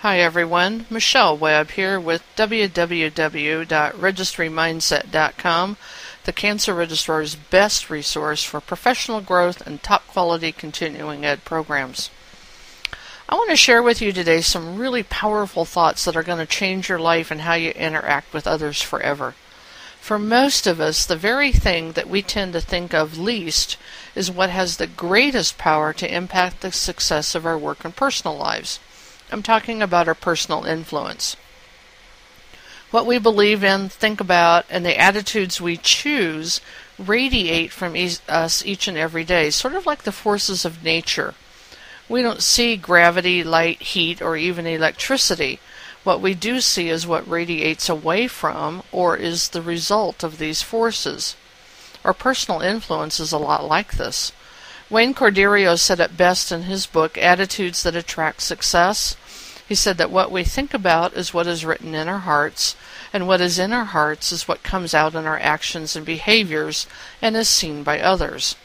Hi everyone, Michelle Webb here with www.registrymindset.com, the Cancer Registrar's best resource for professional growth and top quality continuing ed programs. I want to share with you today some really powerful thoughts that are going to change your life and how you interact with others forever. For most of us, the very thing that we tend to think of least is what has the greatest power to impact the success of our work and personal lives. I'm talking about our personal influence. What we believe in, think about, and the attitudes we choose radiate from us each and every day, sort of like the forces of nature. We don't see gravity, light, heat, or even electricity. What we do see is what radiates away from or is the result of these forces. Our personal influence is a lot like this. Wayne Cordeiro said it best in his book, Attitudes That Attract Success. He said that what we think about is what is written in our hearts, and what is in our hearts is what comes out in our actions and behaviors and is seen by others.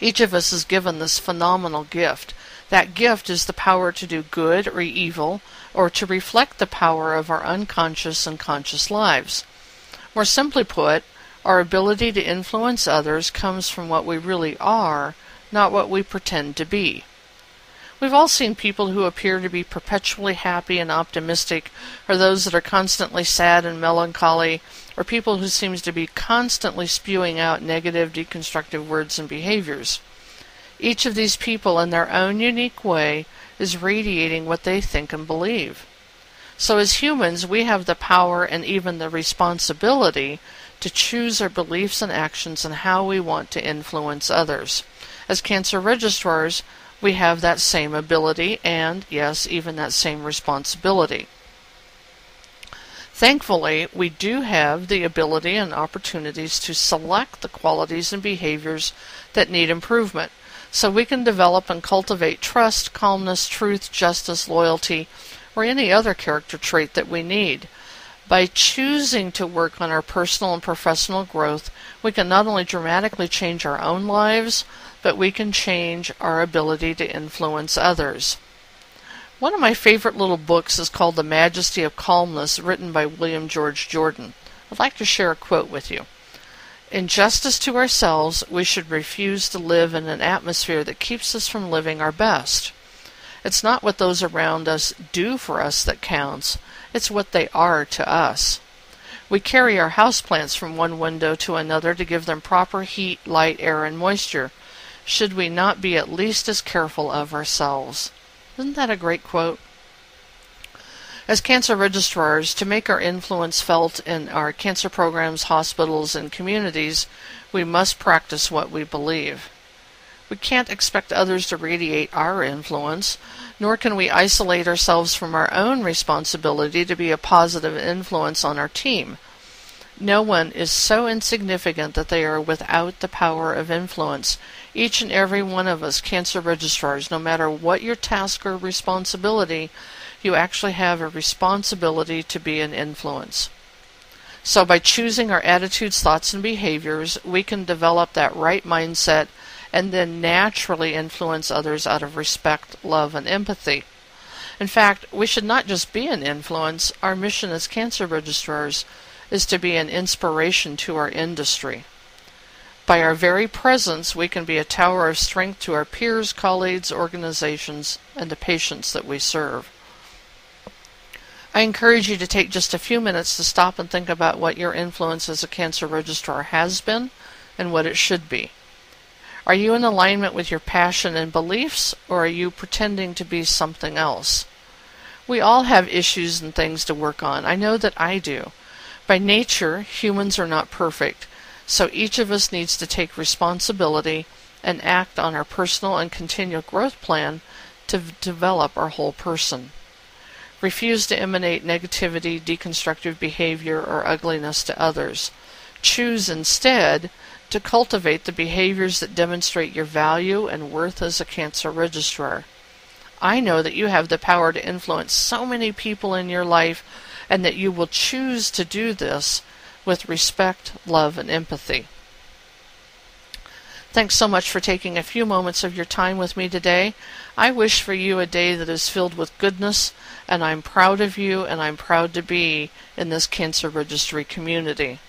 Each of us is given this phenomenal gift. That gift is the power to do good or evil, or to reflect the power of our unconscious and conscious lives. More simply put, our ability to influence others comes from what we really are, not what we pretend to be. We've all seen people who appear to be perpetually happy and optimistic, or those that are constantly sad and melancholy, or people who seem to be constantly spewing out negative, deconstructive words and behaviors. Each of these people, in their own unique way, is radiating what they think and believe. So as humans, we have the power and even the responsibility to choose our beliefs and actions and how we want to influence others. As Cancer Registrars, we have that same ability and, yes, even that same responsibility. Thankfully, we do have the ability and opportunities to select the qualities and behaviors that need improvement, so we can develop and cultivate trust, calmness, truth, justice, loyalty, or any other character trait that we need. By choosing to work on our personal and professional growth, we can not only dramatically change our own lives, but we can change our ability to influence others. One of my favorite little books is called The Majesty of Calmness, written by William George Jordan. I'd like to share a quote with you. In justice to ourselves, we should refuse to live in an atmosphere that keeps us from living our best. It's not what those around us do for us that counts. It's what they are to us. We carry our houseplants from one window to another to give them proper heat, light, air, and moisture. Should we not be at least as careful of ourselves? Isn't that a great quote? As Cancer Registrars, to make our influence felt in our cancer programs, hospitals, and communities, we must practice what we believe. We can't expect others to radiate our influence, nor can we isolate ourselves from our own responsibility to be a positive influence on our team. No one is so insignificant that they are without the power of influence. Each and every one of us, Cancer Registrars, no matter what your task or responsibility, you actually have a responsibility to be an influence. So by choosing our attitudes, thoughts, and behaviors, we can develop that right mindset and then naturally influence others out of respect, love, and empathy. In fact, we should not just be an influence. Our mission as Cancer Registrars is to be an inspiration to our industry. By our very presence, we can be a tower of strength to our peers, colleagues, organizations, and the patients that we serve. I encourage you to take just a few minutes to stop and think about what your influence as a Cancer Registrar has been and what it should be. Are you in alignment with your passion and beliefs, or are you pretending to be something else? We all have issues and things to work on. I know that I do. By nature, humans are not perfect, so each of us needs to take responsibility and act on our personal and continual growth plan to develop our whole person. Refuse to emanate negativity, deconstructive behavior, or ugliness to others. Choose instead to cultivate the behaviors that demonstrate your value and worth as a Cancer Registrar. I know that you have the power to influence so many people in your life, and that you will choose to do this with respect, love, and empathy. Thanks so much for taking a few moments of your time with me today. I wish for you a day that is filled with goodness, and I'm proud of you, and I'm proud to be in this Cancer Registry community.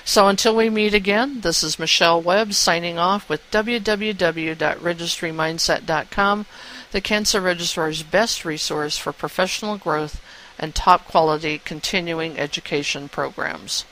So until we meet again, this is Michelle Webb signing off with www.registrymindset.com, the Cancer Registrar's best resource for professional growth and top quality continuing education programs.